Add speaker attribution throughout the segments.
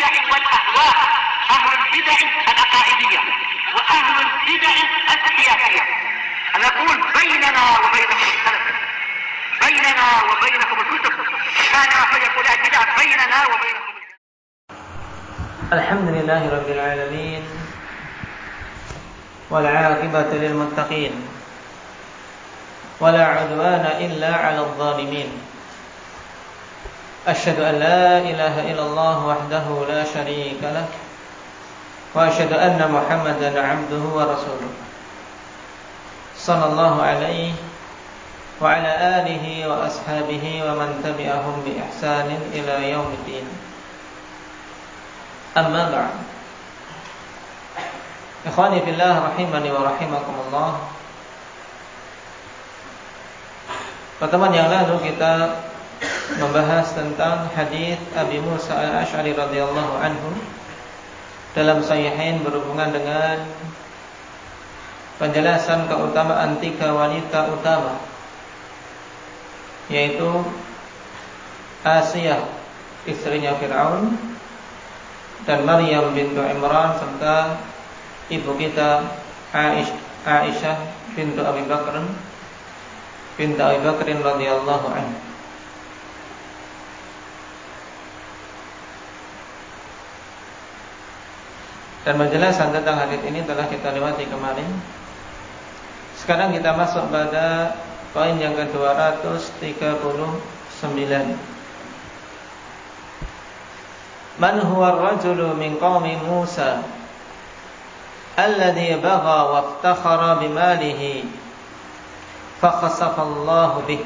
Speaker 1: البدع والأهواء، أهل البدع العقائدية وأهل البدع السياسية. نقول بيننا وبينكم السلف، بيننا وبينكم الكتب، كان فيقول البدع بيننا وبينكم.
Speaker 2: الحمد لله رب العالمين والعاقبة للمتقين ولا عدوان إلا على الظالمين. أشهد أن لا إله إلا الله وحده لا شريك له وأشهد أن محمدا عبده ورسوله صلى الله عليه وعلى آله وأصحابه ومن تبعهم بإحسان إلى يوم الدين. أما بعد، ikhwani fillah rahimani wa rahimakumullah. Pertemuan yang lalu kita membahas tentang hadis Abi Musa al-Asy'ari radhiyallahu anhu dalam Sahihain berhubungan dengan penjelasan keutamaan 3 wanita utama, yaitu Asiyah istrinya Fir'aun, dan Maryam bintu Imran, serta ibu kita Aisyah bintu Abi Bakr radhiyallahu anha. Dan penjelasan tentang hadis ini telah kita lewati kemarin. Sekarang kita masuk pada poin yang ke-239. Man huwa ar-rajulu min qaumi Musa alladhi bagha wa iftakhara bimalihi fa khasafa Allah bih.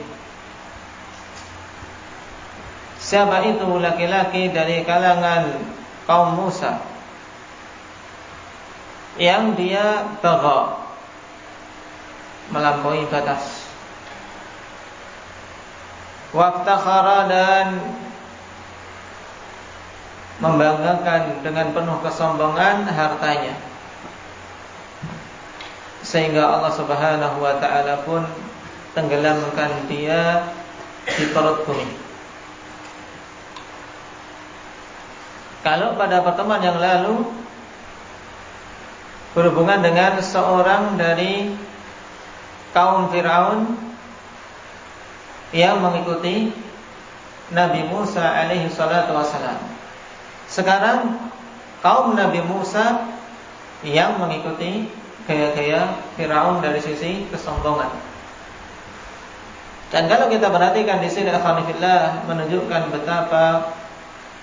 Speaker 2: Siapa itu laki-laki dari kalangan kaum Musa yang dia bagha, melampaui batas, wa iftakhara, dan membanggakan dengan penuh kesombongan hartanya, sehingga Allah Subhanahu wa ta'ala pun tenggelamkan dia di perut bumi. Kalau pada pertemuan yang lalu berhubungan dengan seorang dari kaum Fir'aun yang mengikuti Nabi Musa alaihi salatu wassalam, sekarang kaum Nabi Musa yang mengikuti gaya-gaya Fir'aun dari sisi kesombongan. Dan kalau kita perhatikan di sini, alhamdulillah, menunjukkan betapa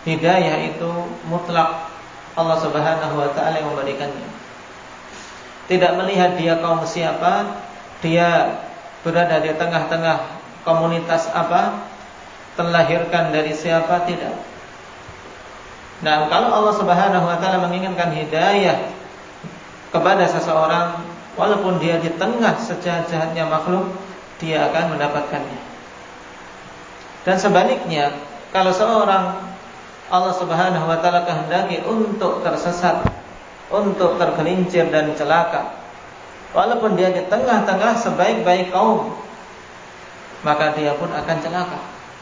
Speaker 2: hidayah itu mutlak Allah Subhanahu wa ta'ala yang memberikannya. Tidak melihat dia kaum siapa, dia berada di tengah-tengah komunitas apa, terlahirkan dari siapa, tidak. Nah, kalau Allah Subhanahu wa ta'ala menginginkan hidayah kepada seseorang, walaupun dia di tengah sejahat-jahatnya makhluk, dia akan mendapatkannya. Dan sebaliknya, kalau seorang Allah Subhanahu wa ta'ala kehendaki untuk tersesat, untuk tergelincir dan celaka, walaupun dia di tengah-tengah sebaik-baik kaum, maka dia pun akan celaka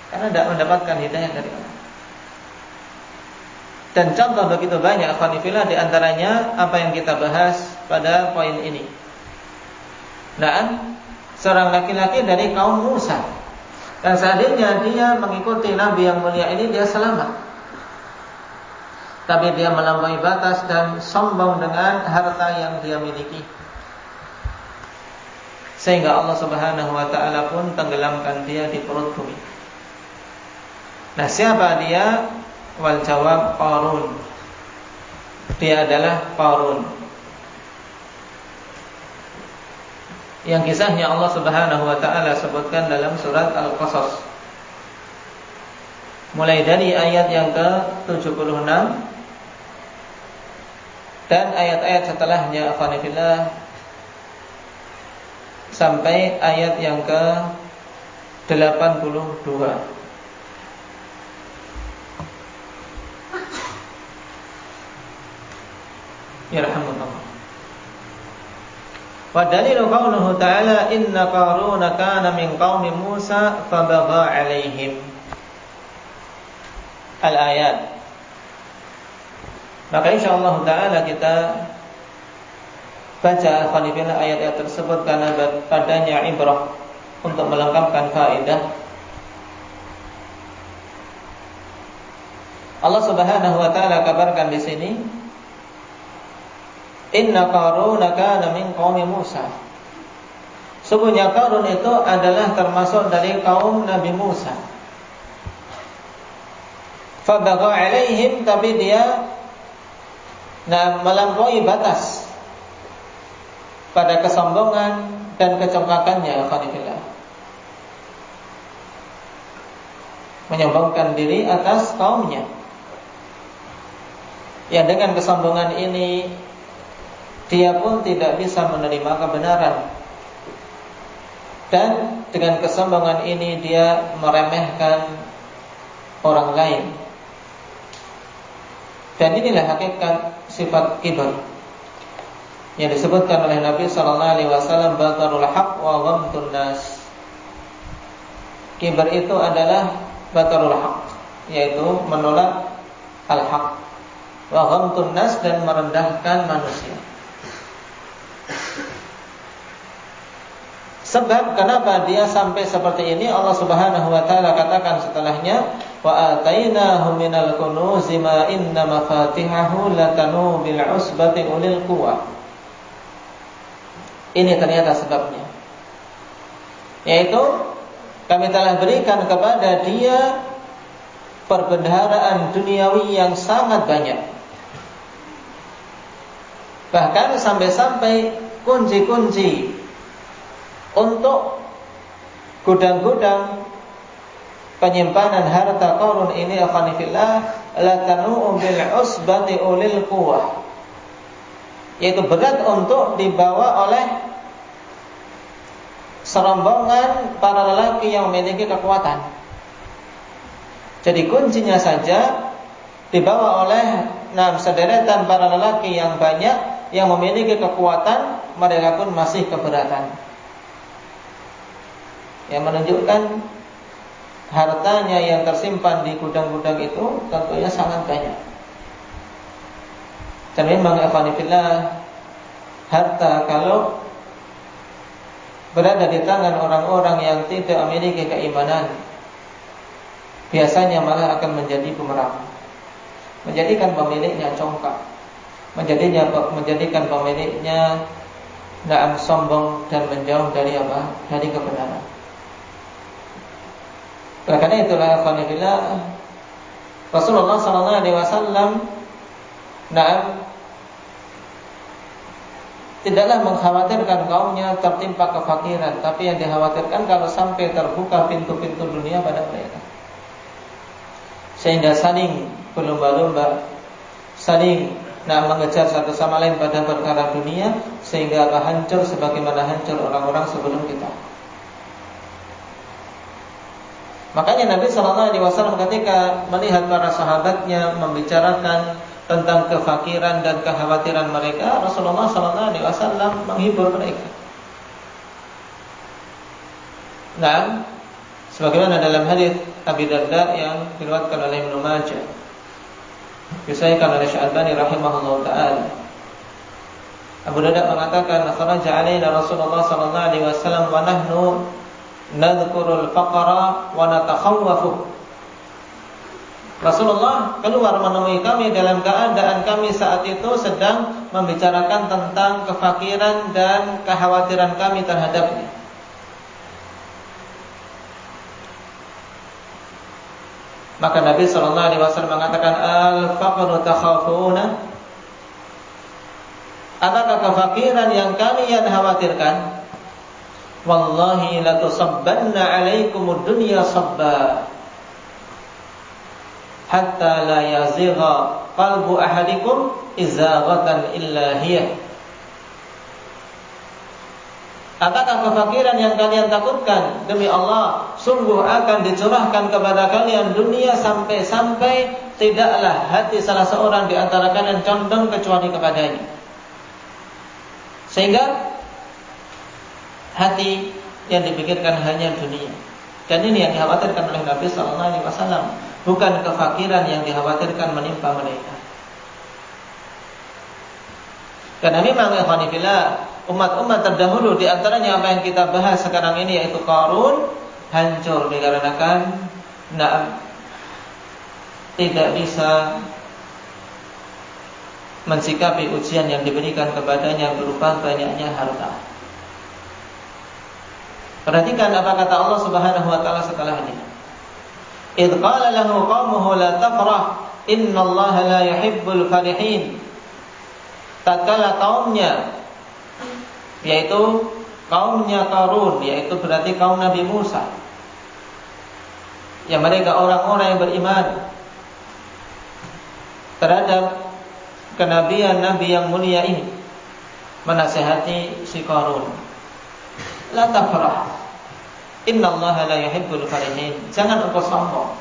Speaker 2: karena tidak mendapatkan hidayah dari Allah. Dan contoh begitu banyak, akhwanifillah, di antaranya apa yang kita bahas pada poin ini. Nah, seorang laki-laki dari kaum Musa, dan seandainya dia mengikuti Nabi yang mulia ini, dia selamat. Tapi dia melampaui batas dan sombong dengan harta yang dia miliki, sehingga Allah Subhanahu wa ta'ala pun tenggelamkan dia di perut bumi. Nah, siapa dia? Wal jawab Qarun. Dia adalah Qarun, yang kisahnya Allah Subhanahu wa ta'ala sebutkan dalam surat Al-Qasas, mulai dari ayat yang ke-76 dan ayat-ayat setelahnya, akhwanifillah, sampai ayat yang ke-82. Yarhamukallah. Wa dalilu qawluhu ta'ala inna Qaruna kana min qaumi Musa fabagha 'alaihim. Al-ayat. Maka insyaallah taala kita baca khalifillah ayat-ayat tersebut karena padanya ibrah untuk melengkapkan faedah. Allah Subhanahu wa taala kabarkan di sini, Inna Qarun kana min qaumi Musa. Sesungguhnya Qarun itu adalah termasuk dari kaum Nabi Musa. Fabagha alaihim, tapi dia melampaui batas pada kesombongan dan kecongkakannya, khalifillah. Menyombongkan diri atas kaumnya. Ya, dengan kesombongan ini dia pun tidak bisa menerima kebenaran. Dan dengan kesombongan ini dia meremehkan orang lain. Dan inilah hakikat sifat kibr yang disebutkan oleh Nabi sallallahu alaihi wasallam, batarul haq wa ghamtun nas. Kibr itu adalah batarul haq, yaitu menolak al-haq, wa ghamtun nas, dan merendahkan manusia. Sebab kenapa dia sampai seperti ini, Allah Subhanahu wa taala katakan setelahnya, wa atainahu minal kunuzi ma inna mafatihahu latanu bil usbati ulil quwwah. Ini ternyata sebabnya, yaitu kami telah berikan kepada dia perbendaharaan duniawi yang sangat banyak. Bahkan sampai-sampai kunci-kunci untuk gudang-gudang penyimpanan harta Qarun ini, afanifillah, latanu bil usbati ulil quwwah, yaitu berat untuk dibawa oleh serombongan para lelaki yang memiliki kekuatan. Jadi kuncinya saja dibawa oleh sederetan para lelaki yang banyak yang memiliki kekuatan, mereka pun masih keberatan. Yang menunjukkan hartanya yang tersimpan di gudang-gudang itu tentunya sangat banyak. Dan memang ikhwanifillah, harta kalau berada di tangan orang-orang yang tidak memiliki keimanan, biasanya malah akan menjadi bumerang, menjadikan pemiliknya congkak, menjadikan pemiliknya sombong dan menjauh dari dari kebenaran. Karena itulah ikhwanifillah, Rasulullah sallallahu alaihi wasallam tidaklah mengkhawatirkan kaumnya tertimpa kefakiran, tapi yang dikhawatirkan kalau sampai terbuka pintu-pintu dunia pada mereka, sehingga saling berlomba-lomba, saling mengejar satu sama lain pada perkara dunia, sehingga hancur sebagaimana hancur orang-orang sebelum kita. Makanya Nabi sallallahu alaihi wasallam ketika melihat para sahabatnya membicarakan tentang kefakiran dan kekhawatiran mereka, Rasulullah sallallahu alaihi wasallam menghibur mereka. Sebagaimana dalam hadis Abi Darda yang diriwayatkan oleh Ibnu Majah, disahihkan oleh Syalbani rahimahullahu taala. Abu Darda mengatakan, "Kharaja alaina Rasulullah sallallahu alaihi wasallam wa nahnu nadhkurul faqra wa natakhawwafu." Rasulullah keluar menemui kami dalam keadaan kami saat itu sedang membicarakan tentang kefakiran dan kekhawatiran kami terhadapnya. Maka Nabi sallallahu alaihi wasallam mengatakan, "Al-faqru takhafuna?" Apakah kefakiran yang kalian khawatirkan? Wallahi la tusabbanna alaikumud dunya sabba hatta la yazigha qalbu ahadikum izaghatan illa hiya. Apakah kefakiran yang kalian takutkan? Demi Allah, sungguh akan dicurahkan kepada kalian dunia sampai-sampai tidaklah hati salah seorang di antara kalian condong kecuali kepadanya. Sehingga hati yang dipikirkan hanya dunia. Dan ini yang dikhawatirkan oleh Nabi sallallahu alaihi wasallam, bukan kefakiran yang dikhawatirkan menimpa mereka. Karena memang ikhwani fillah, umat-umat terdahulu di antaranya apa yang kita bahas sekarang ini yaitu Qarun hancur dikarenakan tidak bisa mensikapi ujian yang diberikan kepadanya berupa banyaknya harta. Perhatikan apa kata Allah Subhanahu wa taala setelahnya. Idz qala lahu qaumuhu la tafrah innallaha la yuhibbul farihin. Tatkala kaumnya, yaitu kaumnya Qarun, yaitu berarti kaum Nabi Musa, yang mereka orang-orang yang beriman terhadap kenabian Nabi yang mulia ini, menasihati si Qarun, la tafrah innallaha la yuhibbul farihin. Jangan engkau sombong,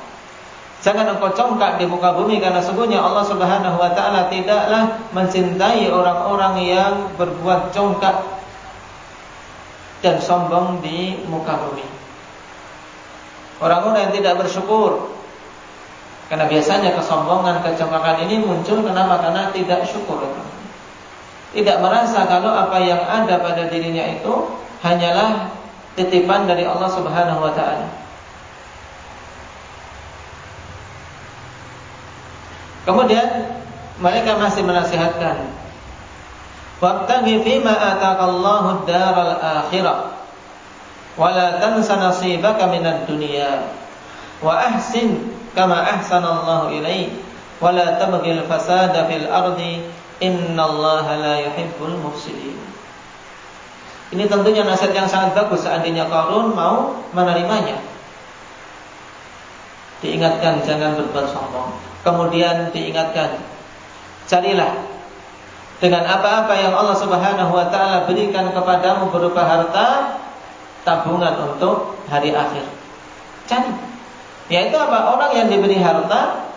Speaker 2: jangan engkau congkak di muka bumi, karena sesungguhnya Allah Subhanahu wa taala tidaklah mencintai orang-orang yang berbuat congkak dan sombong di muka bumi. Orang-orang yang tidak bersyukur. Karena biasanya kesombongan, kecongkakan ini muncul kenapa? Karena tidak syukur. Tidak merasa kalau apa yang ada pada dirinya itu hanyalah titipan dari Allah Subhanahu wa taala. Kemudian mereka masih menasihatkan, wabtaghi fima ataqallahu ad-daral akhirah wa la tansa nasibaka minad dunya wa ahsin kama ahsanallahu ilaik wa la tabghil fasada fil ardi innallaha la yuhibbul mufsidin. Ini tentunya nasihat yang sangat bagus seandainya Qarun mau menerimanya. Diingatkan jangan berbuat sombong. Kemudian diingatkan, carilah dengan apa-apa yang Allah Subhanahu wa taala berikan kepadamu berupa harta, tabungan untuk hari akhir. Cari. Yaitu apa? Orang yang diberi harta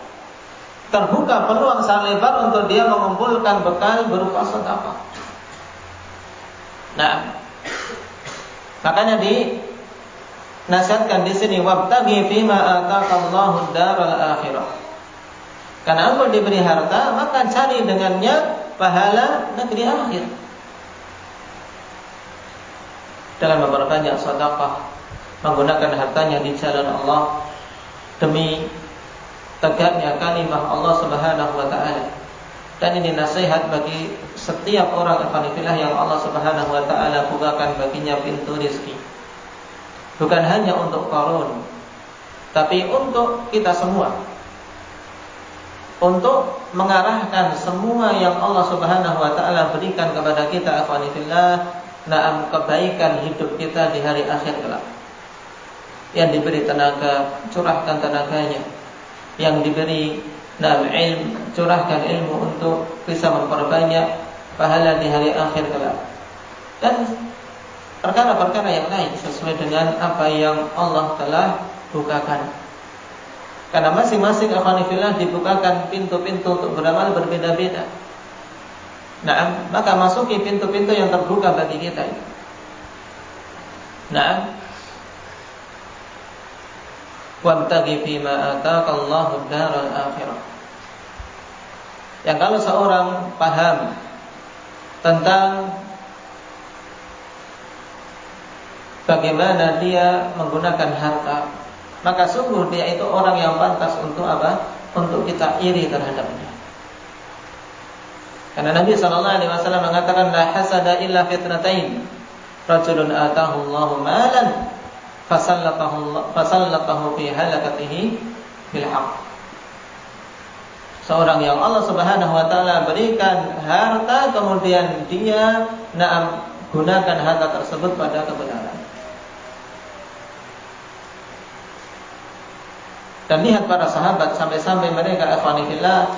Speaker 2: terbuka peluang sangat lebar untuk dia mengumpulkan bekal berupa sedekah. Nah, makanya dinasihatkan di sini, wabtaghi fima ataqallahu ad-daral akhirah. Karena engkau diberi harta, maka cari dengannya pahala negeri akhir. Dalam memperbanyak sedekah, menggunakan hartanya di jalan Allah demi tegaknya kalimah Allah Subhanahu wa taala. Dan ini nasihat bagi setiap orang ikhwanillah yang Allah Subhanahu wa taala bukakan baginya pintu rezeki. Bukan hanya untuk Qarun, tapi untuk kita semua. Untuk mengarahkan semua yang Allah Subhanahu wa taala berikan kepada kita ikhwanillah, na'am kebaikan hidup kita di hari akhir kelak. Yang diberi tenaga, curahkan tenaganya. Yang diberi ilmu, curahkan ilmu untuk bisa memperbanyak pahala di hari akhir kelak. Dan perkara-perkara yang lain sesuai dengan apa yang Allah telah bukakan. Karena masing-masing akhwanifillah dibukakan pintu-pintu untuk beramal berbeda-beda. Nah, maka masuki pintu-pintu yang terbuka bagi kita. Nah, wabtaghi fima ataqallahu ad-daral akhirah. Yang kalau seorang paham tentang bagaimana dia menggunakan harta, maka sungguh dia itu orang yang pantas untuk apa? Untuk kita iri terhadapnya. Karena Nabi SAW mengatakan, la hasada illa fitnatain, rajulun atahu Allahu malan fasallatahu fi halakatihi bil haqq. Seorang yang Allah Subhanahu wa taala berikan harta, kemudian dia gunakan harta tersebut pada kebenaran. Dan lihat para sahabat sampai-sampai mereka ikhwanillah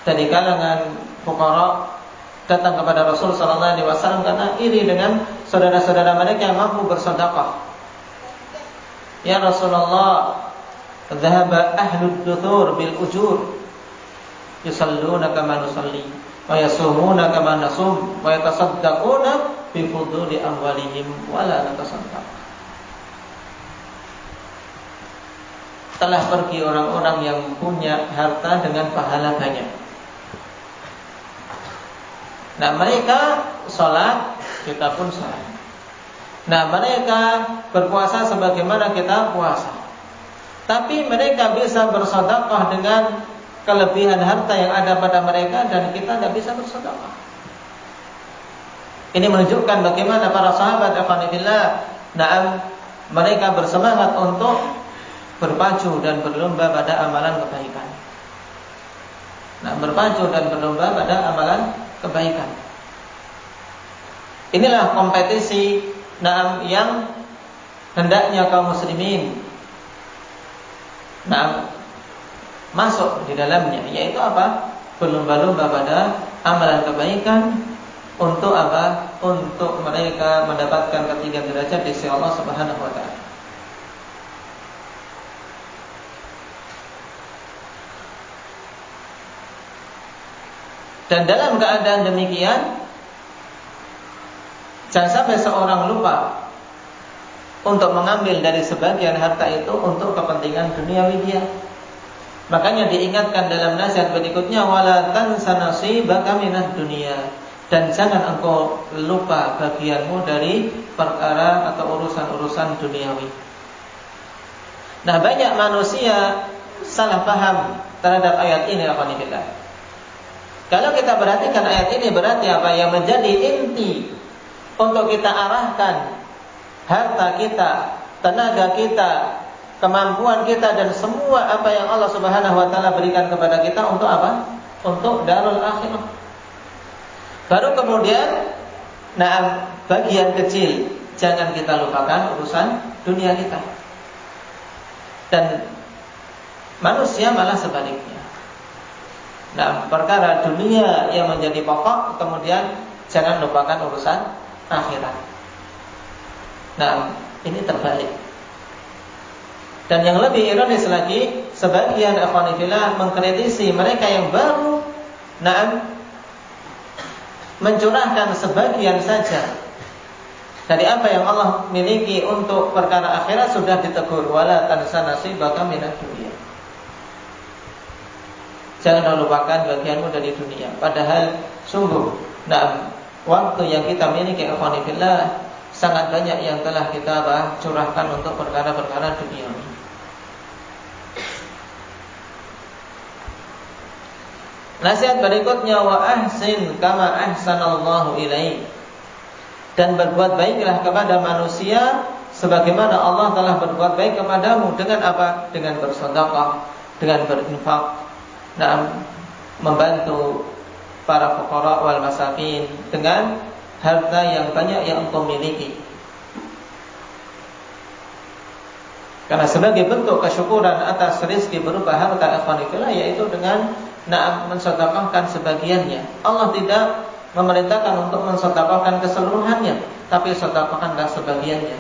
Speaker 2: dari kalangan fuqara datang kepada Rasul sallallahu alaihi wasallam karena iri dengan saudara-saudara mereka yang mampu bersedekah. Ya Rasulullah, dhahaba ahlud duthur bil ujur yusalluna kama nusalli wa yasumuna kama nasum wa yatasaddaquna bi fuduli amwalihim wa la natasaddaq. Telah pergi orang-orang yang punya harta dengan pahala banyak. Nah, mereka sholat, kita pun sholat. Nah, mereka berpuasa sebagaimana kita puasa. Tapi mereka bisa bersedekah dengan kelebihan harta yang ada pada mereka, dan kita tidak bisa bersedekah. Ini menunjukkan bagaimana para sahabat Alhamdulillah, mereka bersemangat untuk berpacu dan berlomba pada amalan kebaikan. Nah, berpacu dan berlomba pada amalan kebaikan. Inilah kompetisi yang hendaknya kaum muslimin masuk di dalamnya, yaitu apa? Berlomba-lomba pada amalan kebaikan. Untuk apa? Untuk mereka mendapatkan ketinggian derajat di sisi Allah Subhanahu wa taala. Dan dalam keadaan demikian, jangan sampai seorang lupa untuk mengambil dari sebagian harta itu untuk kepentingan duniawi dia. Makanya diingatkan dalam nasihat berikutnya, wala tansa nasibaka minad dunya, dan jangan engkau lupa bagianmu dari perkara atau urusan-urusan duniawi. Nah, banyak manusia salah paham terhadap ayat ini. Kalau kita perhatikan ayat ini, berarti apa yang menjadi inti untuk kita arahkan harta kita, tenaga kita, kemampuan kita, dan semua apa yang Allah Subhanahu wa taala berikan kepada kita untuk apa? Untuk darul akhirah. Baru kemudian, bagian kecil jangan kita lupakan urusan dunia kita. Dan manusia malah sebaliknya. Nah, perkara dunia yang menjadi pokok, kemudian jangan lupakan urusan akhirat. Nah, ini terbalik. Dan yang lebih ironis lagi, sebagian ikhwanifillah mengkritisi mereka yang baru mencurahkan sebagian saja dari apa yang Allah miliki untuk perkara akhirat, sudah ditegur, wala tansa nasibaka minad dunya. Jangan lupakan bagianmu dari dunia. Padahal sungguh, waktu yang kita miliki ikhwanifillah sangat banyak yang telah kita curahkan untuk perkara-perkara dunia. Nasihat berikutnya, wa ahsin kama ahsanallahu ilaik, dan berbuat baiklah kepada manusia sebagaimana Allah telah berbuat baik kepadamu. Dengan apa? Dengan bersedekah, dengan berinfak, membantu para fuqara wal masakin dengan harta yang banyak yang engkau miliki. Karena sebagai bentuk kesyukuran atas rezeki berupa harta ikhwanillah, yaitu dengan mensedekahkan sebagiannya. Allah tidak memerintahkan untuk mensedekahkan keseluruhannya, tapi sedekahkanlah sebagiannya.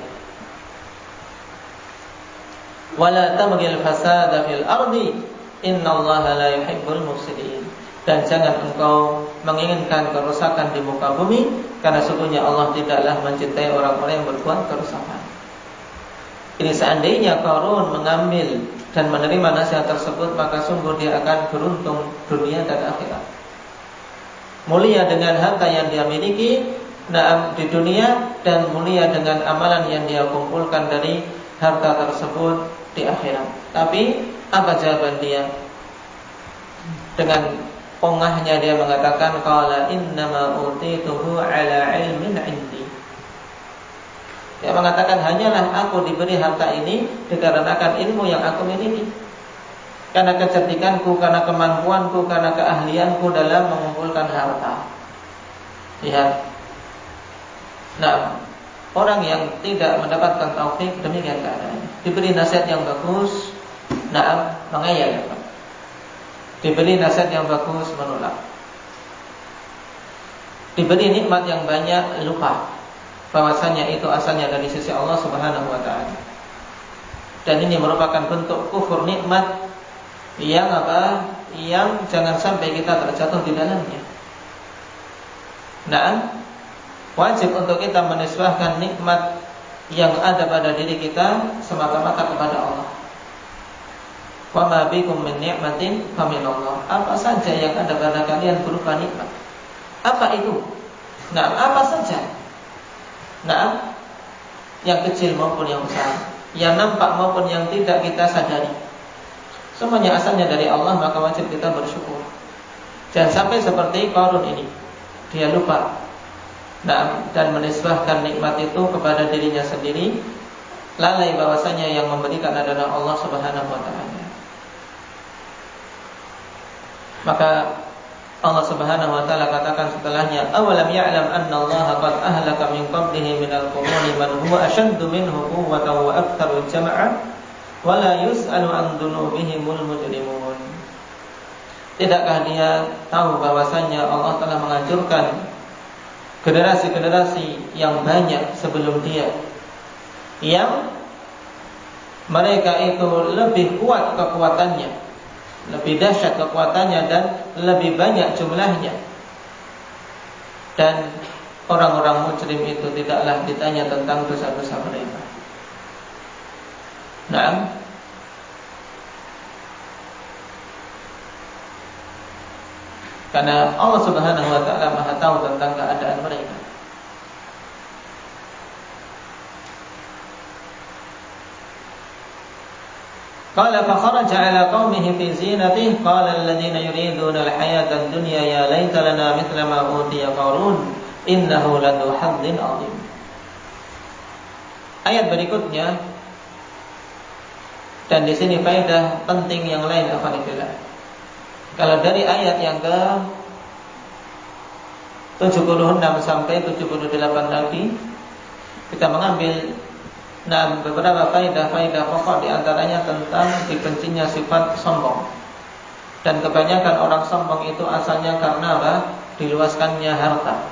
Speaker 2: Wala tabghil fasada fil ardi, innallaha la yuhibbul mufsidin. Dan jangan engkau menginginkan kerusakan di muka bumi, karena sesungguhnya Allah tidaklah mencintai orang-orang yang berbuat kerusakan. Ini seandainya Qarun mengambil dan menerima nasihat tersebut, maka sungguh dia akan beruntung dunia dan akhirat. Mulia dengan harta yang dia miliki di dunia, dan mulia dengan amalan yang dia kumpulkan dari harta tersebut di akhirat. Tapi apa jawaban dia? Dengan pongahnya dia mengatakan, qala innama utituhu ala ilmin indi. Dia mengatakan, hanyalah aku diberi harta ini dikarenakan ilmu yang aku miliki, karena kecerdikanku, karena kemampuanku, karena keahlianku dalam mengumpulkan harta. Lihat. Orang yang tidak mendapatkan taufik demikian keadaannya. Diberi nasihat yang bagus, mengayal. Diberi nasihat yang bagus, menolak. Diberi nikmat yang banyak, lupa bahwasanya itu asalnya dari sisi Allah Subhanahu wa taala. Dan ini merupakan bentuk kufur nikmat yang yang jangan sampai kita terjatuh di dalamnya. Wajib untuk kita menisbahkan nikmat yang ada pada diri kita semata-mata kepada Allah. Wa ma bikum min ni'matin faminallah. Apa saja yang ada pada kalian berupa nikmat, Apa itu? Nah, apa saja? Nah, yang kecil maupun yang besar, yang nampak maupun yang tidak kita sadari, semuanya asalnya dari Allah, maka wajib kita bersyukur. Jangan sampai seperti Qarun ini, dia lupa dan menisbahkan nikmat itu kepada dirinya sendiri, lalai bahwasanya yang memberikan adalah Allah Subhanahu wa taala. Maka Allah Subhanahu wa taala katakan setelahnya, awalam ya'lam anna Allah qad ahlaka min qablihi minal quruni man huwa ashaddu minhu quwwatan wa aktsaru jam'a wa la yus'alu an dzunubihimul mujrimun. Tidakkah dia tahu bahwasanya Allah telah menghancurkan generasi-generasi yang banyak sebelum dia, yang mereka itu lebih kuat kekuatannya, lebih dahsyat kekuatannya dan lebih banyak jumlahnya. Dan orang-orang mujrim itu tidaklah ditanya tentang dosa-dosa mereka. Nah, karena Allah Subhanahu wa taala Maha tahu tentang keadaan mereka. Qala fa kharaja ala qaumihi fi zinatihi qala alladziina yuriduna al-hayata ad-dunya ya laita lana mithla ma utiya Qarun innahu ladzu hazzin 'adzim. Ayat berikutnya, dan di sini faedah penting yang lain akhwanibillah. Kalau dari ayat yang ke 76 sampai 78 tadi, kita mengambil beberapa faedah pokok, di antaranya tentang dibencinya sifat sombong. Dan kebanyakan orang sombong itu asalnya karena apa? Diluaskannya harta.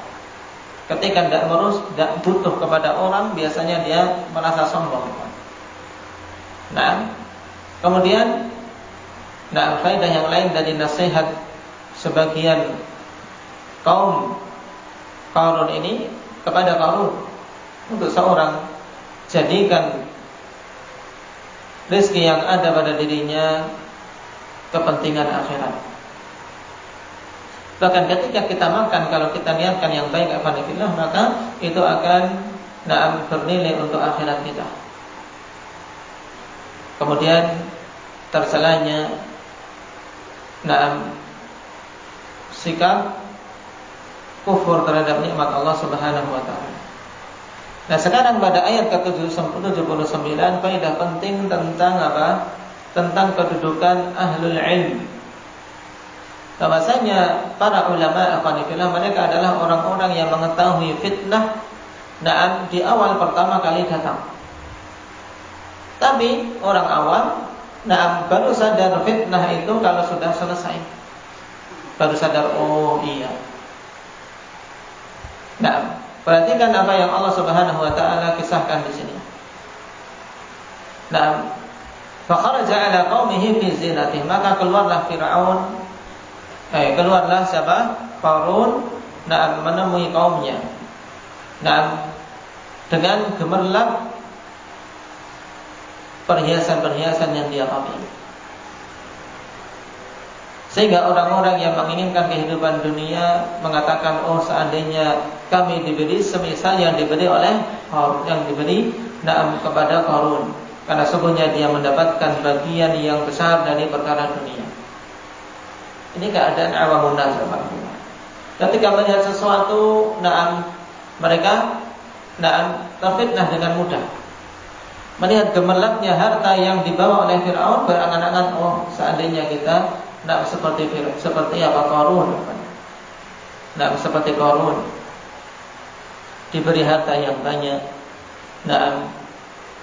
Speaker 2: Ketika tidak butuh kepada orang, biasanya dia merasa sombong. Nah, kemudian faedah yang lain dari nasihat sebagian kaum Qarun ini kepada Qarun, untuk seorang, jadikan rezeki yang ada pada dirinya kepentingan akhirat. Bahkan ketika kita makan, kalau kita niatkan yang baik alhamdulillah, maka itu akan bernilai untuk akhirat kita. Kemudian terselanya sikap kufur terhadap nikmat Allah Subhanahu wa taala. Nah, sekarang pada ayat ke-79, faedah penting tentang apa? Tentang kedudukan ahlul ilm. Bahwasanya para ulama afanifillah, mereka adalah orang-orang yang mengetahui fitnah di awal pertama kali datang. Tapi orang awam baru sadar fitnah itu kalau sudah selesai. Baru sadar, oh iya. Perhatikan apa yang Allah Subhanahu wa taala kisahkan di sini. Fa kharaja ala qaumihi fi zinatihi, maka keluarlah Firaun, keluarlah siapa? Qarun, menemui kaumnya. Dengan gemerlap perhiasan-perhiasan yang dia pakai. Sehingga orang-orang yang menginginkan kehidupan dunia mengatakan, oh seandainya kami diberi semisal yang diberi oleh kepada Qarun, karena sesungguhnya dia mendapatkan bagian yang besar dari perkara dunia. Ini keadaan awamun nas. Ketika melihat sesuatu, mereka terfitnah dengan mudah. Melihat gemerlapnya harta yang dibawa oleh Firaun, berangan-angan, oh seandainya kita seperti apa Qarun. Seperti Qarun, diberi harta yang banyak,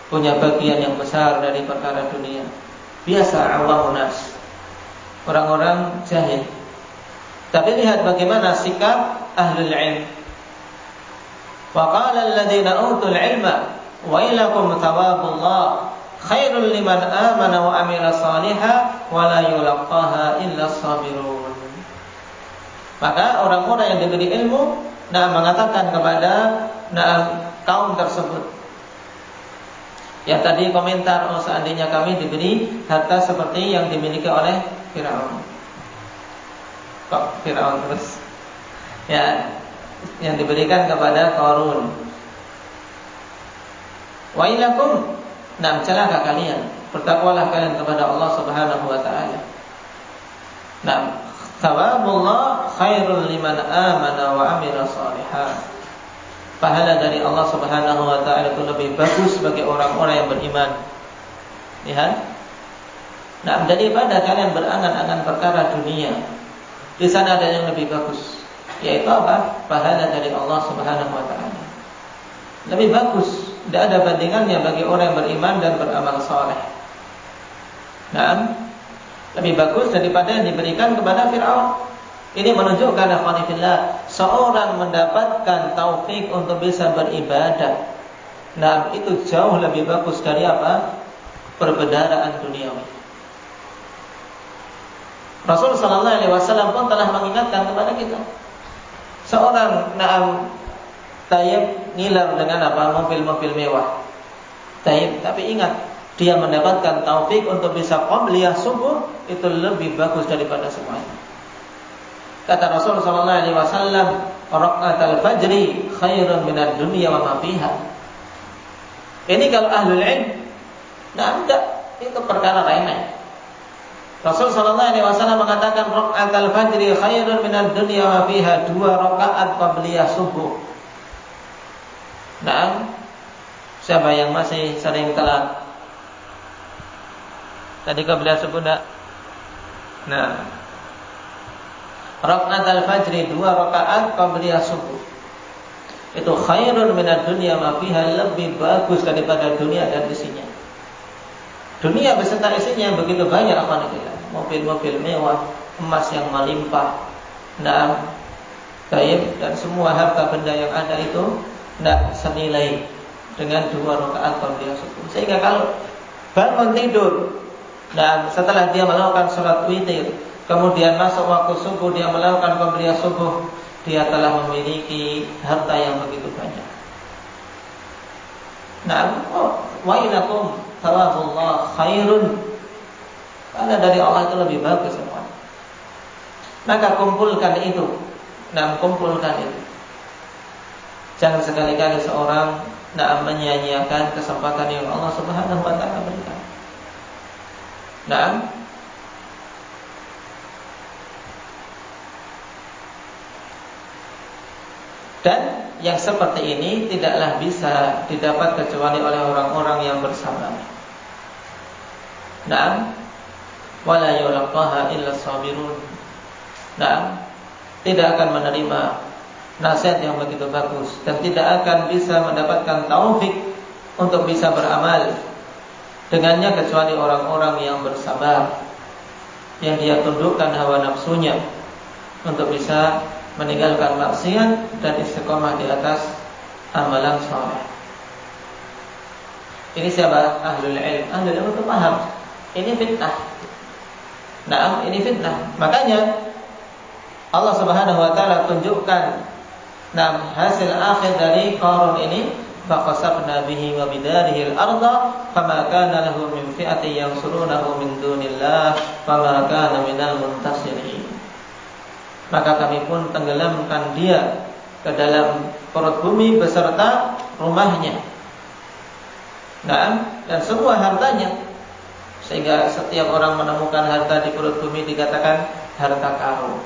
Speaker 2: punya bagian yang besar dari perkara dunia. Biasa awamun nas, orang-orang jahil. Tapi lihat bagaimana sikap ahlul ilm. Wa qala alladziina utul ilma wa ilakum thawabullah khairul liman amana wa amila shalihan wa la yulaqqaha illa sabirun. Maka orang-orang yang diberi ilmu mengatakan kepada kaum tersebut, yang tadi komentar, oh seandainya kami diberi harta seperti yang dimiliki oleh Firaun. Kok Firaun terus? Ya, yang diberikan kepada Qarun. Wa ilakum, nah celaka kalian, bertakwalah kalian kepada Allah Subhanahu wa taala. Nah, thawabullah khairul liman amana wa amila shalihan. Pahala dari Allah Subhanahu wa taala itu lebih bagus bagi orang-orang yang beriman. Lihat. Nah, daripada kalian berangan-angan perkara dunia, di sana ada yang lebih bagus, yaitu apa? Pahala dari Allah Subhanahu wa taala. Lebih bagus, tidak ada bandingannya bagi orang yang beriman dan beramal saleh. Nah, lebih bagus daripada yang diberikan kepada Fir'aun. Ini menunjukkan akhwanillah, seorang mendapatkan taufik untuk bisa beribadah. Nah, itu jauh lebih bagus dari apa? Perbendaharaan duniawi. Rasul sallallahu alaihi wasallam pun telah mengingatkan kepada kita. Seorang tayyib ngiler dengan apa? Mobil-mobil mewah. Tayyib, tapi ingat, dia mendapatkan taufik untuk bisa qabliyah subuh, itu lebih bagus daripada semuanya. Kata Rasul sallallahu alaihi wasallam, "Rak'atul fajri khairun minad dunya wa ma fiha." Ini kalau ahlul ilm, enggak, itu perkara remeh. Rasul sallallahu alaihi wasallam mengatakan rak'atul fajri khairun minad dunya wa fiha, 2 rakaat qabliyah subuh. Nah, siapa yang masih sering telat? Tadi qabliyah subuh enggak? Nah, rak'atul fajri 2 rakaat qabliyah subuh. Itu khairun minad dunya wa fiha, lebih bagus daripada dunia dan isinya. Dunia beserta isinya begitu banyak apa namanya? Mobil-mobil mewah, emas yang melimpah, taib, dan semua harta benda yang ada itu tidak senilai dengan 2 rakaat qabliyah subuh. Sehingga kalau bangun tidur dan setelah dia melakukan sholat witir, kemudian masuk waktu subuh dia melakukan qabliyah subuh, dia telah memiliki harta yang begitu banyak. Wa ilakum thawabullah khairun. Karena dari Allah itu lebih bagus semua. Maka kumpulkan itu. Kumpulkan itu. Jangan sekali-kali seorang menyanyiakan kesempatan yang Allah Subhanahu wa taala berikan. Dan yang seperti ini tidaklah bisa didapat kecuali oleh orang-orang yang bersabar. Wala yulaqaha illa sabirun. Tidak akan menerima nasihat yang begitu bagus dan tidak akan bisa mendapatkan taufik untuk bisa beramal dengannya kecuali orang-orang yang bersabar, yang dia tundukkan hawa nafsunya untuk bisa meninggalkan maksiat dan istiqomah di atas amalan saleh. Ini siapa? Ahlul ilm. Ahlul ilm itu paham. Ini fitnah. Ini fitnah. Makanya Allah Subhanahu wa taala tunjukkan hasil akhir dari Qarun ini, faqasafna bihi wa bidarihi al-ardha fama kana lahu min fi'atin yansurunahu min dunillah fama kana minal muntasirin. Maka kami pun tenggelamkan dia ke dalam perut bumi beserta rumahnya, dan semua hartanya. Sehingga setiap orang menemukan harta di perut bumi dikatakan harta karun.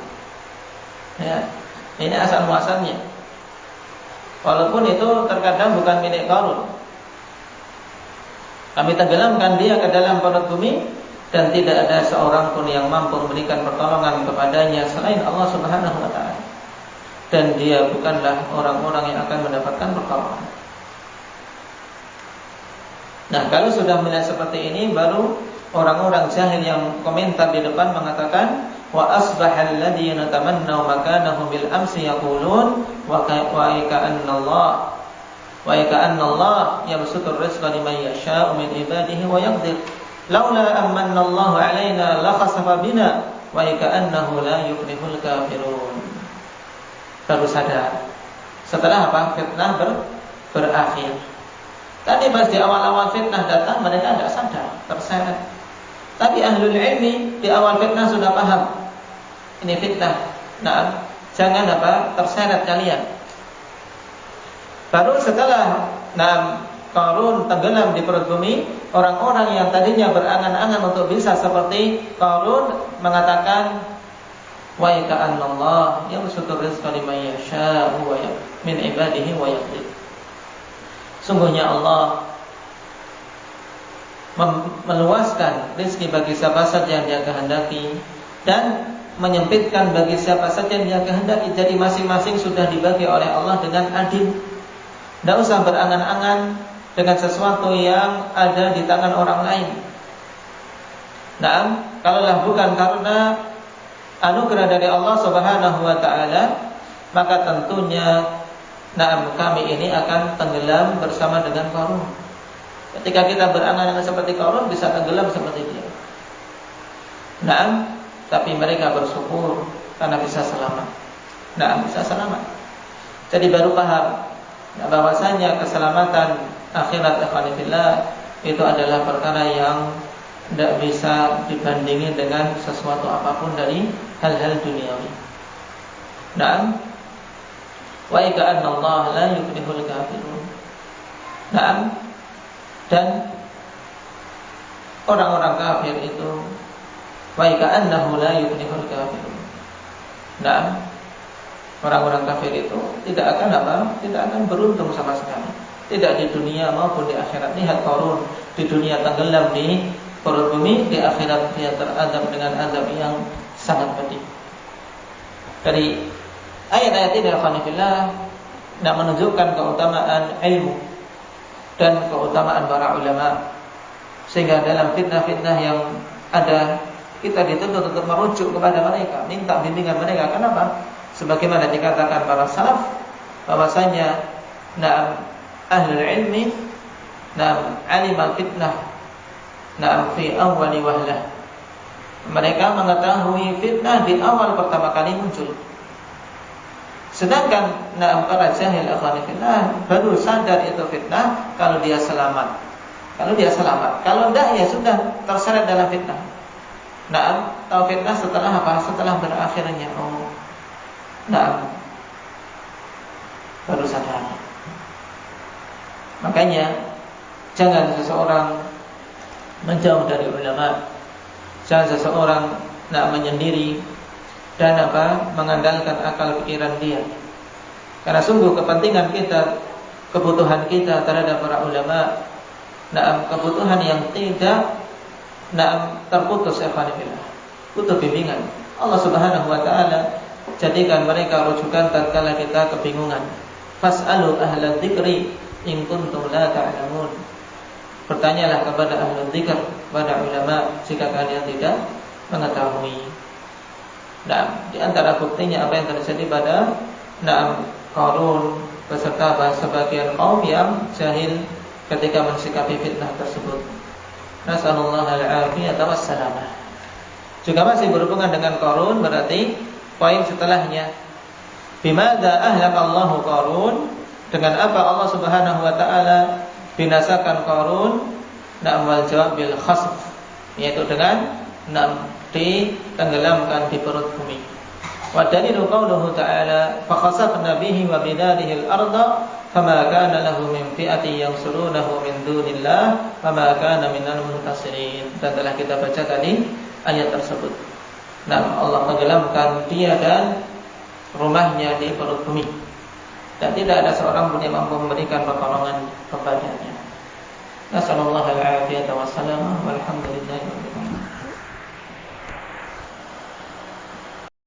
Speaker 2: Ya, ini asal muasalnya. Walaupun itu terkadang bukan milik Qarun. Kami tenggelamkan dia ke dalam perut bumi dan tidak ada seorang pun yang mampu memberikan pertolongan kepadanya selain Allah Subhanahu wa taala. Dan dia bukanlah orang-orang yang akan mendapatkan pertolongan. Kalau sudah melihat seperti ini, baru orang-orang jahil yang komentar di depan mengatakan, wa asbahal ladzina tamannaw makanahu bil amsi yaqulun wa ka'anna Allah yabsutur rizqa liman yasha'u min ibadihi wa yaqdir laula amanna Allahu 'alaina la khasafa bina wa ka'annahu la yuflihul kafirun. Baru sadar setelah apa? Fitnah berakhir. Tadi pas di awal-awal fitnah datang mereka tidak sadar, terseret. Tapi ahlul ilmi di awal fitnah sudah paham ini fitnah. Jangan terseret kalian. Baru setelah Qarun tenggelam di perut bumi, orang-orang yang tadinya berangan-angan untuk bisa seperti Qarun mengatakan, wa ka'annallah yabsutu rizqa liman yasha'u wa min ibadihi wa yaqdir. Sungguhnya Allah meluaskan rezeki bagi siapa saja yang Dia kehendaki dan menyempitkan bagi siapa saja yang Dia kehendaki. Jadi masing-masing sudah dibagi oleh Allah dengan adil. Tidak usah berangan-angan dengan sesuatu yang ada di tangan orang lain. Nah, kalaulah bukan karena anugerah dari Allah Subhanahu wa taala, maka tentunya kami ini akan tenggelam bersama dengan Qarun. Ketika kita berangan-angan seperti Qarun, bisa tenggelam seperti dia. Tapi mereka bersyukur karena bisa selamat. Bisa selamat. Jadi baru paham bahwasanya keselamatan akhirat ikhwanillah itu adalah perkara yang tidak bisa dibandingin dengan sesuatu apapun dari hal-hal duniawi. Wa ka'annallaha la yuflihul kafirun. Dan orang-orang kafir itu wa ka'annahu la yuflihul kafirun. Orang-orang kafir itu tidak akan beruntung sama sekali. Tidak di dunia maupun di akhirat. Lihat Qarun di dunia tenggelam di perut bumi, di akhirat dia teradab dengan adab yang sangat pedih. Dari ayat-ayat ini alhamdulillah menunjukkan keutamaan ilmu dan keutamaan para ulama. Sehingga dalam fitnah-fitnah yang ada, kita dituntut untuk merujuk kepada mereka, minta bimbingan mereka. Kenapa? Sebagaimana dikatakan para salaf, bahwasanya ahlul ilmi alimal fitnah fi awwali wahlah. Mereka mengetahui fitnah di awal pertama kali muncul. Sedangkan para jahil akhwanillah baru sadar itu fitnah kalau dia selamat. Kalau tidak ya sudah terseret dalam fitnah. Tahu fitnah setelah apa? Setelah berakhirnya. Baru sadar. Makanya jangan seseorang menjauh dari ulama. Jangan seseorang menyendiri dan mengandalkan akal pikiran dia. Karena sungguh kepentingan kita, kebutuhan kita terhadap para ulama, kebutuhan yang tidak terputus ikhwanillah. Butuh bimbingan. Allah Subhanahu wa taala jadikan mereka rujukan tatkala kita kebingungan. Fas'alu ahla dzikri in kuntum la ta'lamun. Bertanyalah kepada ahli dzikr, kepada ulama jika kalian tidak mengetahui. Di antara buktinya apa yang terjadi pada Qarun beserta sebagian kaum yang jahil ketika mensikapi fitnah tersebut. Nasallallahu al-afiyata wassalamah. Juga masih berhubungan dengan Qarun, berarti poin setelahnya, bimadza ahlakallahu Qarun, dengan apa Allah Subhanahu wa taala binasakan Qarun? Wal jawab bil khasf, yaitu dengan ditenggelamkan di perut bumi. Wa dalilu qauluhu ta'ala fa khasafna bihi wa bidarihi al-ardha fama kana lahu min fi'ati yansurunahu min dunillah fama kana minal muntasirin. Dan telah kita baca tadi ayat tersebut. Allah tenggelamkan dia dan rumahnya di perut bumi, dan tidak ada seorang pun yang mampu memberikan pertolongan